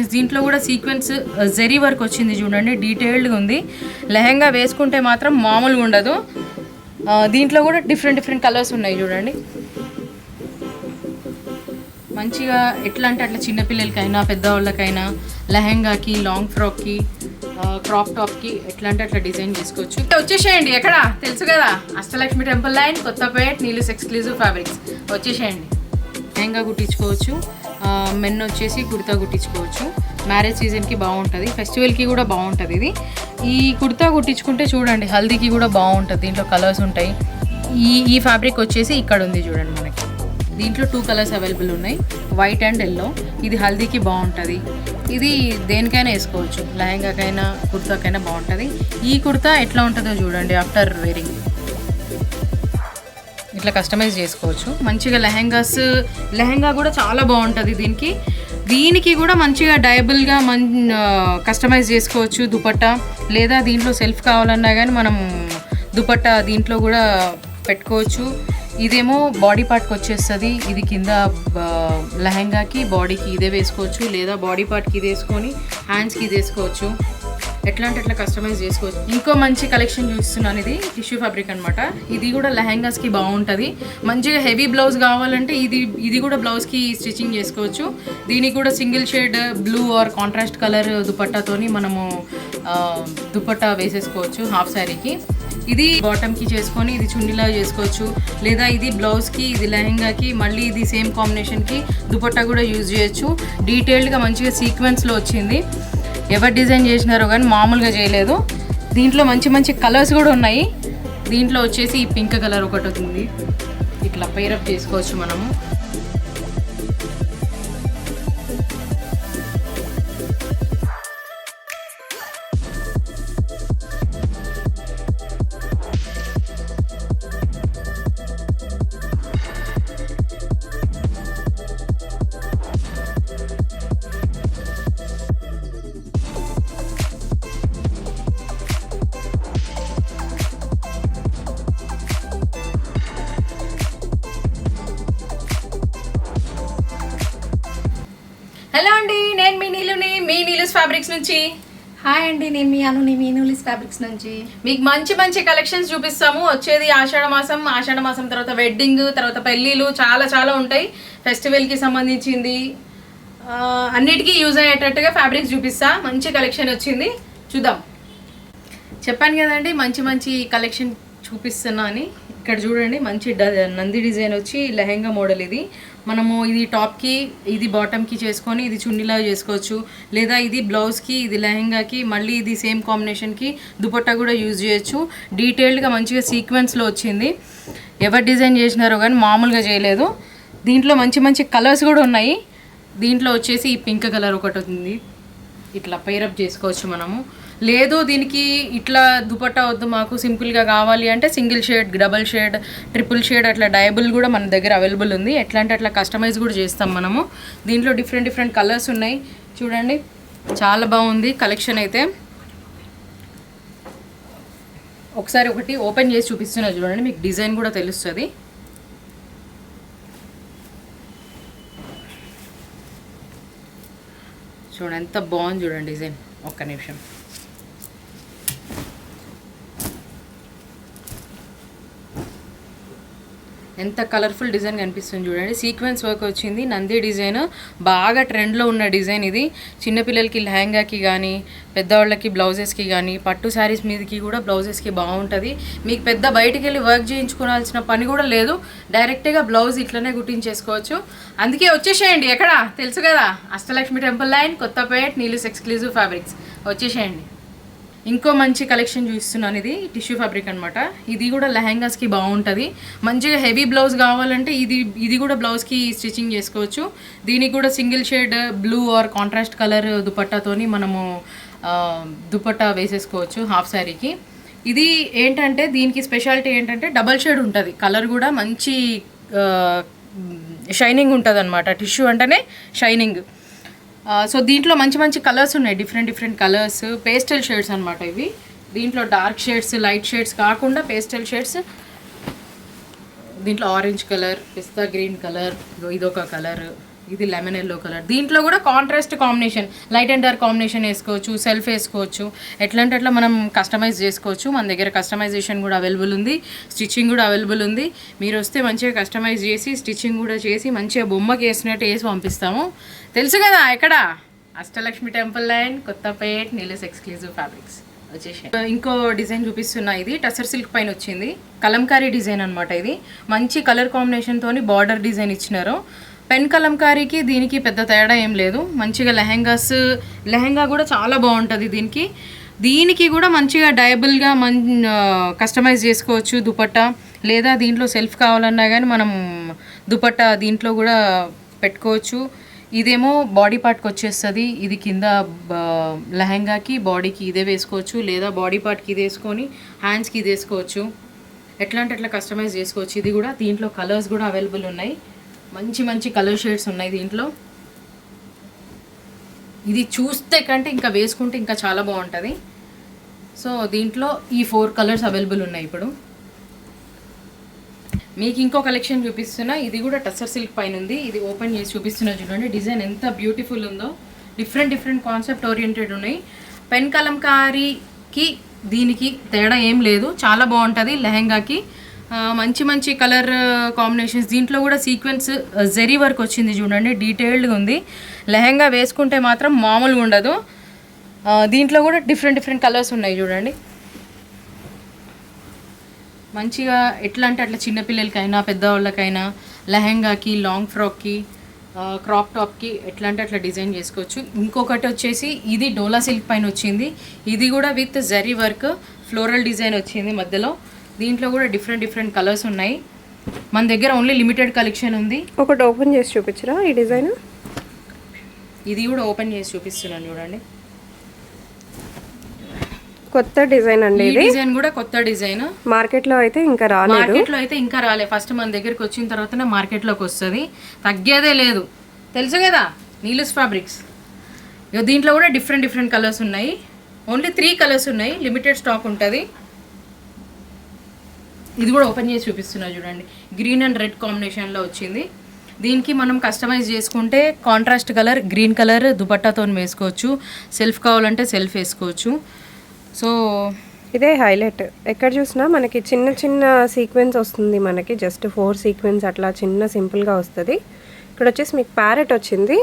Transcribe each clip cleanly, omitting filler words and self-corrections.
Designs. దీంట్లో కూడా sequence zari work వచ్చింది చూడండి, డీటెయిల్డ్గా ఉంది. లెహంగా వేసుకుంటే మాత్రం మామూలుగా ఉండదు. దీంట్లో కూడా డిఫరెంట్ కలర్స్ ఉన్నాయి చూడండి. మంచిగా ఎట్లా అంటే అట్లా చిన్నపిల్లలకైనా పెద్దవాళ్ళకైనా లెహంగాకి, లాంగ్ ఫ్రాక్కి, క్రాప్ టాప్కి ఎట్లా అంటే అట్లా డిజైన్ చేసుకోవచ్చు. వచ్చేసేయండి, ఎక్కడ తెలుసు కదా, Ashtalakshmi temple line, Kothapet, Neelu's exclusive fabrics. వచ్చేసేయండి. లెహంగా కుట్టించుకోవచ్చు, మెన్ వచ్చేసి కుర్తా కుట్టించుకోవచ్చు. మ్యారేజ్ సీజన్కి బాగుంటుంది, ఫెస్టివల్కి కూడా బాగుంటుంది. ఈ కుర్తా కుట్టించుకుంటే చూడండి హల్దీకి కూడా బాగుంటుంది. దీంట్లో కలర్స్ ఉంటాయి. ఈ ఫ్యాబ్రిక్ వచ్చేసి ఇక్కడ ఉంది చూడండి మనకి. దీంట్లో 2 కలర్స్ అవైలబుల్ ఉన్నాయి, వైట్ అండ్ ఎల్లో. ఇది హల్దీకి బాగుంటుంది. ఇది దేనికైనా వేసుకోవచ్చు, లెహంగాకైనా కుర్తాకైనా బాగుంటుంది. ఈ కుర్తా ఎట్లా ఉంటుందో చూడండి ఆఫ్టర్ వేరింగ్. ఇట్లా కస్టమైజ్ చేసుకోవచ్చు మంచిగా. లెహంగా కూడా చాలా బాగుంటుంది దీనికి కూడా మంచిగా డయబుల్గా కస్టమైజ్ చేసుకోవచ్చు. దుపట్టా లేదా దీంట్లో సెల్ఫ్ కావాలన్నా కానీ మనం దుపట్టా దీంట్లో కూడా పెట్టుకోవచ్చు. ఇదేమో బాడీ పార్ట్కి వచ్చేస్తుంది, ఇది కింద లెహంగాకి బాడీకి ఇదే వేసుకోవచ్చు, లేదా బాడీ పార్ట్కి ఇది వేసుకొని హ్యాండ్స్కి ఇది వేసుకోవచ్చు. ఎట్లా అంటే ఎట్లా కస్టమైజ్ చేసుకోవచ్చు. ఇంకో మంచి కలెక్షన్ చూస్తున్నాను, ఇది టిష్యూ ఫ్యాబ్రిక్ అనమాట. ఇది కూడా లెహంగాస్కి బాగుంటుంది. మంచిగా హెవీ బ్లౌజ్ కావాలంటే ఇది కూడా బ్లౌజ్కి స్టిచ్చింగ్ చేసుకోవచ్చు. దీనికి కూడా single shade blue or contrast colour దుపట్టాతోని మనము దుపట్టా వేసేసుకోవచ్చు హాఫ్ శారీకి. ఇది బాటమ్కి చేసుకొని ఇది చున్నీలా చేసుకోవచ్చు, లేదా ఇది బ్లౌజ్కి, ఇది లెహంగాకి, మళ్ళీ ఇది సేమ్ కాంబినేషన్కి దుపట్టా కూడా యూజ్ చేయొచ్చు. డీటెయిల్డ్గా మంచిగా సీక్వెన్స్లో వచ్చింది. ఎవరు డిజైన్ చేసినారో కానీ మామూలుగా చేయలేదు. దీంట్లో మంచి కలర్స్ కూడా ఉన్నాయి. దీంట్లో వచ్చేసి ఈ పింక్ కలర్ ఒకటి ఉంది, ఇట్లా పైరప్ చేసుకోవచ్చు మనము. హలో అండి, నేను మీ నీలుని, మీ నీలూస్ ఫ్యాబ్రిక్స్ నుంచి. హాయ్ అండి, నేను మీ అనుని, మీ నీలూస్ ఫ్యాబ్రిక్స్ నుంచి. మీకు మంచి కలెక్షన్స్ చూపిస్తాము. వచ్చేది ఆషాఢ మాసం తర్వాత వెడ్డింగ్, తర్వాత పెళ్ళిళ్ళు చాలా ఉంటాయి. ఫెస్టివల్కి సంబంధించింది అన్నిటికీ యూజ్ అయ్యేటట్టుగా ఫ్యాబ్రిక్స్ చూపిస్తా. మంచి కలెక్షన్ వచ్చింది, చూద్దాం. చెప్పాను కదండి మంచి కలెక్షన్ చూపిస్తున్నా అని. ఇక్కడ చూడండి మంచి నంది డిజైన్ వచ్చి లెహంగా మోడల్. ఇది మనము ఇది టాప్కి, ఇది బాటమ్కి చేసుకొని ఇది చున్నీలా చేసుకోవచ్చు, లేదా ఇది బ్లౌజ్కి, ఇది లెహంగాకి, మళ్ళీ ఇది సేమ్ కాంబినేషన్కి దుపట్టా కూడా యూజ్ చేయొచ్చు. డీటెయిల్డ్గా మంచిగా సీక్వెన్స్లో వచ్చింది. ఎవరు డిజైన్ చేసినారో కానీ మామూలుగా చేయలేదు. దీంట్లో మంచి కలర్స్ కూడా ఉన్నాయి. దీంట్లో వచ్చేసి ఈ పింక్ కలర్ ఒకటి ఉంది, ఇట్లా పైరప్ చేసుకోవచ్చు మనము. లేదు దీనికి ఇట్లా దుపట్టా వద్దు, మాకు సింపుల్గా కావాలి అంటే single shade, double shade, triple shade అట్లా డయబుల్ కూడా మన దగ్గర అవైలబుల్ ఉంది. ఎట్లా అంటే అట్లా కస్టమైజ్ కూడా చేస్తాం మనము. దీంట్లో డిఫరెంట్ కలర్స్ ఉన్నాయి చూడండి, చాలా బాగుంది కలెక్షన్ అయితే. ఒకసారి ఒకటి ఓపెన్ చేసి చూపిస్తున్నా చూడండి, మీకు డిజైన్ కూడా తెలుస్తుంది. చూడండి ఎంత బాగుంది చూడండి డిజైన్. ఒక్క నిమిషం. ఎంత కలర్ఫుల్ డిజైన్ కనిపిస్తుంది చూడండి. సీక్వెన్స్ వర్క్ వచ్చింది, నంది డిజైన్ బాగా ట్రెండ్లో ఉన్న డిజైన్ ఇది. చిన్నపిల్లలకి లెహంగాకి కానీ, పెద్దవాళ్ళకి బ్లౌజెస్కి కానీ, పట్టు శారీస్ మీదకి కూడా బ్లౌజెస్కి బాగుంటుంది. మీకు పెద్ద బయటికి వెళ్ళి వర్క్ చేయించుకోవాల్సిన పని కూడా లేదు, డైరెక్ట్గా బ్లౌజ్ ఇట్లనే కుట్టించేసుకోవచ్చు. అందుకే వచ్చేసేయండి, ఎక్కడ తెలుసు కదా, Ashtalakshmi temple line, Kothapet, Neelu's exclusive fabrics. వచ్చేసేయండి. ఇంకో మంచి కలెక్షన్ చూస్తున్నాను, ఇది టిష్యూ ఫ్యాబ్రిక్ అనమాట. ఇది కూడా లెహంగాస్కి బాగుంటుంది. మంచిగా హెవీ బ్లౌజ్ కావాలంటే ఇది కూడా బ్లౌజ్కి స్టిచ్చింగ్ చేసుకోవచ్చు. దీనికి కూడా single shade blue or contrast colour దుపట్టాతోని మనము దుపట్టా వేసేసుకోవచ్చు హాఫ్ శారీకి. ఇది ఏంటంటే దీనికి స్పెషాలిటీ ఏంటంటే డబల్ షేడ్ ఉంటుంది, కలర్ కూడా మంచి షైనింగ్ ఉంటుంది అనమాట. టిష్యూ అంటేనే షైనింగ్. సో దీంట్లో మంచి కలర్స్ ఉన్నాయి, డిఫరెంట్ కలర్స్, పేస్టల్ షేడ్స్ అనమాట ఇవి. దీంట్లో డార్క్ షేడ్స్, లైట్ షేడ్స్ కాకుండా పేస్టల్ షేడ్స్. దీంట్లో ఆరెంజ్ కలర్, పిస్తా గ్రీన్ కలర్, ఇదొక కలర్, ఇది లెమన్ ఎల్లో కలర్. దీంట్లో కూడా contrast combination, light and dark combination వేసుకోవచ్చు, సెల్ఫ్ వేసుకోవచ్చు, ఎట్లా అంటే అట్లా మనం కస్టమైజ్ చేసుకోవచ్చు. మన దగ్గర కస్టమైజేషన్ కూడా అవైలబుల్ ఉంది, స్టిచ్చింగ్ కూడా అవైలబుల్ ఉంది. మీరు వస్తే మంచిగా కస్టమైజ్ చేసి స్టిచ్చింగ్ కూడా చేసి మంచిగా బొమ్మకి వేసినట్టు వేసి పంపిస్తాము. తెలుసు కదా ఎక్కడ? Ashtalakshmi temple line, Kothapet, Neela's exclusive fabrics వచ్చేసి. ఇంకో డిజైన్ చూపిస్తున్నా. ఇది టసర్ సిల్క్ పైన వచ్చింది, కలంకారీ డిజైన్ అనమాట. ఇది మంచి కలర్ కాంబినేషన్తో బార్డర్ డిజైన్ ఇచ్చినారు. పెన్ కలంకారీకి దీనికి పెద్ద తేడా ఏం లేదు. మంచిగా లెహెంగా కూడా చాలా బాగుంటుంది దీనికి కూడా మంచిగా డయబుల్గా కస్టమైజ్ చేసుకోవచ్చు దుపట్టా, లేదా దీంట్లో సెల్ఫ్ కావాలన్నా కానీ మనం దుపట్టా దీంట్లో కూడా పెట్టుకోవచ్చు. ఇదేమో బాడీ పార్ట్కి వచ్చేస్తుంది, ఇది కింద లెహెంగాకి బాడీకి ఇదే వేసుకోవచ్చు, లేదా బాడీ పార్ట్కి ఇది వేసుకొని హ్యాండ్స్కి ఇది వేసుకోవచ్చు. ఎట్లా అంటే అట్లా కస్టమైజ్ చేసుకోవచ్చు. ఇది కూడా దీంట్లో కలర్స్ కూడా అవైలబుల్ ఉన్నాయి, మంచి మంచి కలర్ షేడ్స్ ఉన్నాయి దీంట్లో. ఇది చూస్తే కంటే ఇంకా వేసుకుంటే ఇంకా చాలా బాగుంటుంది. సో దీంట్లో ఈ 4 కలర్స్ అవైలబుల్ ఉన్నాయి. ఇప్పుడు మీకు ఇంకో కలెక్షన్ చూపిస్తున్నా. ఇది కూడా టసర్ సిల్క్ పైన ఉంది. ఇది ఓపెన్ చేసి చూపిస్తున్నా చూడండి. డిజైన్ ఎంత బ్యూటిఫుల్ ఉందో. డిఫరెంట్ కాన్సెప్ట్ ఓరియంటెడ్ ఉన్నాయి. పెన్ కలంకారీకి దీనికి తేడా ఏం లేదు, చాలా బాగుంటుంది లెహెంగాకి. మంచి కలర్ కాంబినేషన్స్. దీంట్లో కూడా సీక్వెన్స్ జరీ వర్క్ వచ్చింది చూడండి, డీటెయిల్డ్గా ఉంది. లెహెంగా వేసుకుంటే మాత్రం మామూలుగా ఉండదు. దీంట్లో కూడా డిఫరెంట్ కలర్స్ ఉన్నాయి చూడండి. మంచిగా ఎట్లా అంటే అట్లా చిన్నపిల్లలకైనా పెద్దవాళ్ళకైనా లెహెంగాకి, లాంగ్ ఫ్రాక్కి, క్రాప్ టాప్కి ఎట్లా అంటే అట్లా డిజైన్ చేసుకోవచ్చు. ఇంకొకటి వచ్చేసి ఇది డోలా సిల్క్ పైన వచ్చింది. ఇది కూడా with zari work, floral design వచ్చింది మధ్యలో. దీంట్లో కూడా డిఫరెంట్ కలర్స్ ఉన్నాయి. మన దగ్గర ఓన్లీ లిమిటెడ్ కలెక్షన్ ఉంది. ఒకటి ఓపెన్ చేసి చూపించరా ఈ డిజైన్? ఇది కూడా ఓపెన్ చేసి చూపిస్తున్నాను చూడండి. కొత్త డిజైన్ అండి. ఈ డిజైన్ కూడా కొత్త డిజైన్. మార్కెట్ లో అయితే ఇంకా రాలేదు. ఫస్ట్ మన దగ్గరికి వచ్చిన తర్వాతనే మార్కెట్ లోకి వస్తుంది, తగ్గేదే లేదు. తెలుసు కదా నీలస్ ఫ్యాబ్రిక్స్. దీంట్లో కూడా డిఫరెంట్ కలర్స్ ఉన్నాయి. ఓన్లీ 3 కలర్స్ ఉన్నాయి, లిమిటెడ్ స్టాక్ ఉంటుంది. ఇది కూడా ఓపెన్ చేసి చూపిస్తున్నా చూడండి. గ్రీన్ అండ్ రెడ్ కాంబినేషన్లో వచ్చింది. దీనికి మనం కస్టమైజ్ చేసుకుంటే కాంట్రాస్ట్ కలర్, గ్రీన్ కలర్ దుపట్టాతో వేసుకోవచ్చు. సెల్ఫ్ కావాలంటే సెల్ఫ్ వేసుకోవచ్చు. సో ఇదే హైలైట్. ఎక్కడ చూసినా మనకి చిన్న సీక్వెన్స్ వస్తుంది. మనకి జస్ట్ 4 సీక్వెన్స్ అట్లా చిన్న సింపుల్గా వస్తుంది. ఇక్కడ వచ్చేసి మీకు ప్యారెట్ వచ్చింది.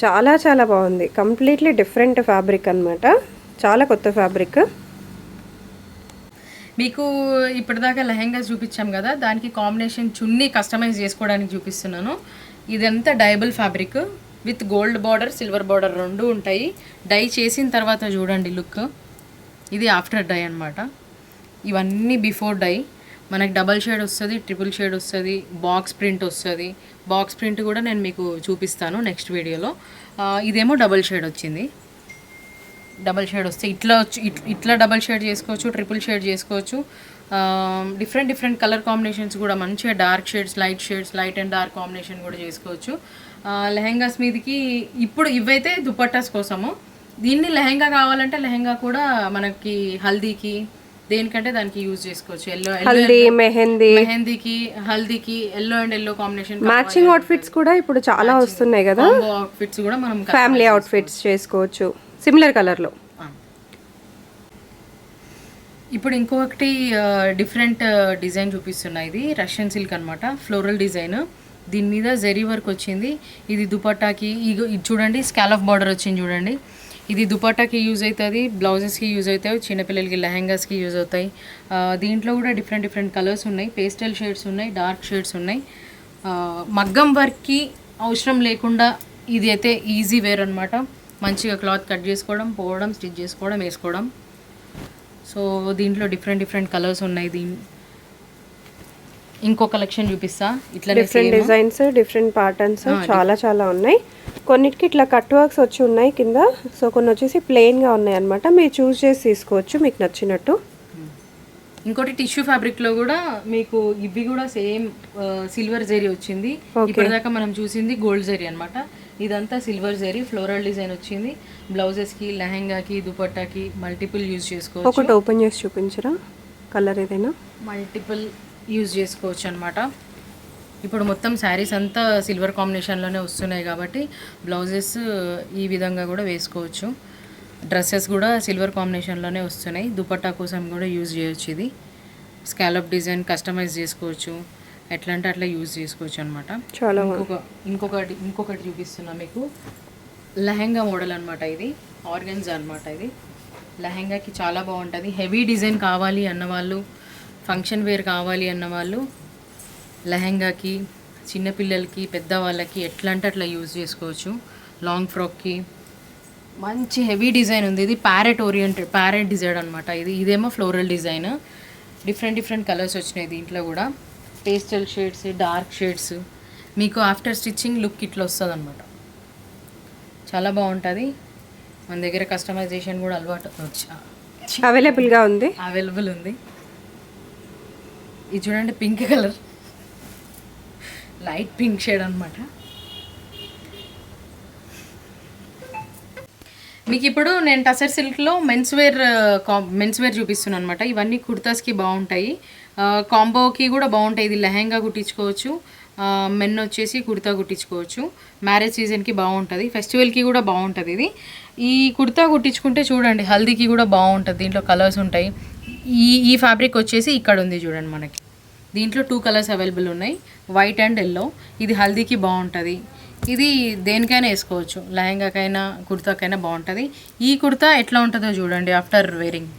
చాలా బాగుంది. కంప్లీట్లీ డిఫరెంట్ ఫ్యాబ్రిక్ అనమాట, చాలా కొత్త ఫ్యాబ్రిక్. మీకు ఇప్పటిదాకా లెహెంగా చూపించాం కదా, దానికి కాంబినేషన్ చున్నీ కస్టమైజ్ చేసుకోవడానికి చూపిస్తున్నాను. ఇదంతా డయబుల్ fabric with gold border, silver border 2 ఉంటాయి. డై చేసిన తర్వాత చూడండి లుక్. ఇది ఆఫ్టర్ డై అనమాట. ఇవన్నీ బిఫోర్ డై. మనకి డబల్ షేడ్ వస్తుంది, ట్రిపుల్ షేడ్ వస్తుంది, బాక్స్ ప్రింట్ వస్తుంది. బాక్స్ ప్రింట్ కూడా నేను మీకు చూపిస్తాను నెక్స్ట్ వీడియోలో. ఇదేమో డబల్ షేడ్ వచ్చింది. డబల్ షేడ్ వస్తే ఇట్లా డబల్ షేడ్ చేసుకోవచ్చు, ట్రిపుల్ షేడ్ చేసుకోవచ్చు. డిఫరెంట్ కలర్ కాంబినేషన్స్ కూడా మంచిగా dark shades, light and dark combination కూడా చేసుకోవచ్చు. లెహెంగాస్ మీదకి ఇప్పుడు ఇవైతే దుపట్టాస్ కోసము. దీన్ని లెహెంగా కావాలంటే లెహెంగా కూడా మనకి హల్దీకి దేనికంటే దానికి యూజ్ చేసుకోవచ్చు. మెహందీకి, హల్దీకి yellow and yellow combination matching outfits కూడా ఇప్పుడు చాలా వస్తున్నాయి కదా. అవుట్ఫిట్స్ కూడా మనం ఫ్యామిలీ అవుట్ఫిట్స్ చేసుకోవచ్చు సిమిలర్ కలర్ లో. ఇప్పుడు ఇంకొకటి డిఫరెంట్ డిజైన్ చూపిస్తున్నా. ఇది రష్యన్ సిల్క్ అనమాట, ఫ్లోరల్ డిజైన్. దీని మీద జరీ వర్క్ వచ్చింది. ఇది దుపట్టాకి ఇది చూడండి, స్కాలఫ్ బార్డర్ వచ్చింది చూడండి. ఇది దుపట్టాకి యూజ్ అవుతుంది, బ్లౌజెస్కి యూజ్ అవుతాయి, చిన్నపిల్లలకి లెహెంగాస్కి యూజ్ అవుతాయి. దీంట్లో కూడా డిఫరెంట్ కలర్స్ ఉన్నాయి, పేస్టల్ షేడ్స్ ఉన్నాయి, డార్క్ షేడ్స్ ఉన్నాయి. మగ్గం వర్క్కి అవసరం లేకుండా ఇది అయితే ఈజీ వేర్ అనమాట. మంచిగా క్లాత్ కట్ చేసుకోవడం, పోవడం, స్టిచ్ చేసుకోవడం, వేసుకోవడం. సో దీంట్లో డిఫరెంట్ కలర్స్ ఉన్నాయి. ఇంకో కలెక్షన్ చూపిస్తా. ఇట్లా డిఫరెంట్ డిజైన్స్, డిఫరెంట్ ప్యాటర్న్స్ చాలా ఉన్నాయి. కొన్నిటికి ఇట్లా కట్ వర్క్స్ వచ్చి ఉన్నాయి కింద. సో కొన్ని వచ్చేసి ప్లెయిన్గా ఉన్నాయి అనమాట. మీరు చూస్ చేసి తీసుకోవచ్చు మీకు నచ్చినట్టు. ఇంకోటి టిష్యూ ఫ్యాబ్రిక్లో కూడా మీకు ఇవి కూడా సేమ్ సిల్వర్ జరీ వచ్చింది. ఇప్పటిదాకా మనం చూసింది గోల్డ్ జరీ అనమాట. ఇదంతా సిల్వర్ జరీ, ఫ్లోరల్ డిజైన్ వచ్చింది. బ్లౌజెస్కి, లెహెంగాకి, దుపట్టాకి మల్టిపుల్ యూజ్ చేసుకోవచ్చు. ఒకటి ఓపెన్ చేసి చూపించరా కలర్ ఏదైనా? మల్టిపుల్ యూజ్ చేసుకోవచ్చు అనమాట. ఇప్పుడు మొత్తం శారీస్ అంతా సిల్వర్ కాంబినేషన్లోనే వస్తున్నాయి కాబట్టి బ్లౌజెస్ ఈ విధంగా కూడా వేసుకోవచ్చు. డ్రెస్సెస్ కూడా సిల్వర్ కాంబినేషన్లోనే వస్తున్నాయి. దుపట్టా కోసం కూడా యూజ్ చేయొచ్చు. ఇది స్కాలప్ డిజైన్ కస్టమైజ్ చేసుకోవచ్చు. ఎట్లా అంటే అట్లా యూజ్ చేసుకోవచ్చు అనమాట. చాలా ఇంకొకటి చూపిస్తున్నా మీకు. లెహెంగా మోడల్ అనమాట. ఇది ఆర్గన్జా అనమాట. ఇది లెహెంగాకి చాలా బాగుంటుంది. హెవీ డిజైన్ కావాలి అన్నవాళ్ళు, ఫంక్షన్ వేర్ కావాలి అన్నవాళ్ళు లెహెంగాకి, చిన్నపిల్లలకి, పెద్దవాళ్ళకి ఎట్లా అంటే అట్లా యూజ్ చేసుకోవచ్చు. లాంగ్ ఫ్రాక్కి మంచి హెవీ డిజైన్ ఉంది. ఇది ప్యారెట్ డిజైన్ అనమాట. ఇదేమో ఫ్లోరల్ డిజైన్. డిఫరెంట్ కలర్స్ వచ్చినాయి దీంట్లో కూడా. Pastel shades, dark shades. మీకు ఆఫ్టర్ స్టిచ్చింగ్ లుక్ ఇట్లా వస్తుంది అనమాట. చాలా బాగుంటుంది. మన దగ్గర కస్టమైజేషన్ కూడా అవైలబుల్గా ఉంది. అవైలబుల్ ఉంది. ఇది చూడండి, pink colour, light pink shade అనమాట. మీకు ఇప్పుడు నేను టసర్ సిల్క్లో మెన్స్ వేర్ చూపిస్తున్నాను అనమాట. ఇవన్నీ కుర్తాస్కి బాగుంటాయి, కాంబోకి కూడా బాగుంటాయి. ఇది లెహెంగా కుట్టించుకోవచ్చు, మెన్ వచ్చేసి కుర్తా కుట్టించుకోవచ్చు. మ్యారేజ్ సీజన్కి బాగుంటుంది, ఫెస్టివల్కి కూడా బాగుంటుంది. ఇది ఈ కుర్తా కుట్టించుకుంటే చూడండి, హల్దీకి కూడా బాగుంటుంది. దీంట్లో కలర్స్ ఉంటాయి. ఈ ఫ్యాబ్రిక్ వచ్చేసి ఇక్కడ ఉంది చూడండి మనకి. దీంట్లో 2 కలర్స్ అవైలబుల్ ఉన్నాయి, వైట్ అండ్ ఎల్లో. ఇది హల్దీకి బాగుంటుంది. ఇది దేనికైనా వేసుకోవచ్చు, లెహంగాకైనా కుర్తాకైనా బాగుంటుంది. ఈ కుర్తా ఎట్లా ఉంటుందో చూడండి ఆఫ్టర్ వేరింగ్.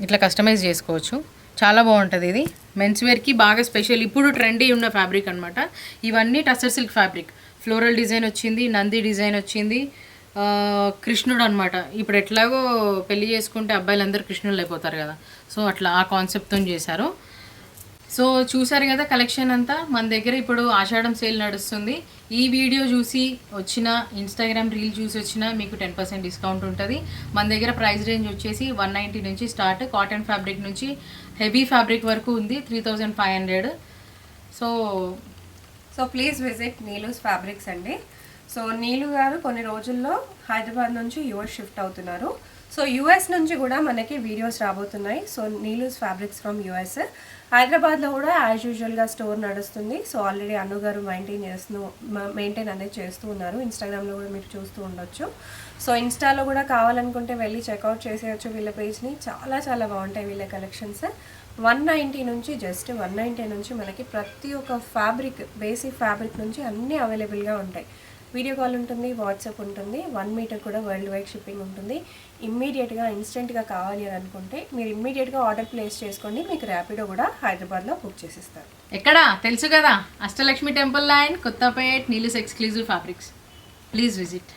ఇట్లా కస్టమైజ్ చేసుకోవచ్చు, చాలా బాగుంటుంది. ఇది మెన్స్ వేర్కి బాగా స్పెషల్, ఇప్పుడు ట్రెండీ ఉన్న ఫ్యాబ్రిక్ అనమాట. ఇవన్నీ tussar silk fabric. Floral design వచ్చింది, నంది డిజైన్ వచ్చింది, కృష్ణుడు అనమాట. ఇప్పుడు ఎట్లాగో పెళ్లి చేసుకుంటే అబ్బాయిలందరూ కృష్ణుళ్ళు అయిపోతారు కదా, సో అట్లా ఆ కాన్సెప్ట్తో చేశారు. సో చూసారు కదా కలెక్షన్ అంతా. మన దగ్గర ఇప్పుడు ఆషాఢం సేల్ నడుస్తుంది. ఈ వీడియో చూసి వచ్చిన, ఇన్స్టాగ్రామ్ రీల్ చూసి వచ్చినా మీకు 10% డిస్కౌంట్ ఉంటుంది. మన దగ్గర ప్రైస్ రేంజ్ వచ్చేసి 190 నుంచి స్టార్ట్. కాటన్ ఫ్యాబ్రిక్ నుంచి హెవీ ఫ్యాబ్రిక్ వరకు ఉంది, 3500. So please visit Neelu's fabrics అండి. సో నీలు గారు కొన్ని రోజుల్లో హైదరాబాద్ నుంచి యూఎస్ షిఫ్ట్ అవుతున్నారు. సో యూఎస్ నుంచి కూడా మనకి వీడియోస్ రాబోతున్నాయి. So Neelu's fabrics from US. హైదరాబాద్లో కూడా యాజ్ యూజువల్గా స్టోర్ నడుస్తుంది. సో ఆల్రెడీ అను గారు మెయింటైన్ అనేది చేస్తూ ఉన్నారు. ఇన్స్టాగ్రామ్లో కూడా మీరు చూస్తూ ఉండొచ్చు. సో ఇన్స్టాలో కూడా కావాలనుకుంటే వెళ్ళి చెక్అవుట్ చేసేయచ్చు వీళ్ళ పేజ్ని. చాలా బాగుంటాయి వీళ్ళ కలెక్షన్స్. 190 నుంచి, జస్ట్ 190 నుంచి మనకి ప్రతి ఒక్క ఫ్యాబ్రిక్, బేసిక్ ఫ్యాబ్రిక్ నుంచి అన్నీ అవైలబుల్గా ఉంటాయి. వీడియో కాల్ ఉంటుంది, వాట్సాప్ ఉంటుంది, 1 మీటర్ కూడా వరల్డ్ వైడ్ షిప్పింగ్ ఉంటుంది. ఇమ్మీడియట్గా ఇన్స్టెంట్గా కావాలి అని అనుకుంటే మీరు ఇమ్మీడియట్గా ఆర్డర్ ప్లేస్ చేసుకోండి. మీకు ర్యాపిడో కూడా హైదరాబాద్లో బుక్ చేసిస్తారు. ఎక్కడ తెలుసు కదా, Ashtalakshmi temple line, Kothapet, Neelu's exclusive fabrics. Please visit.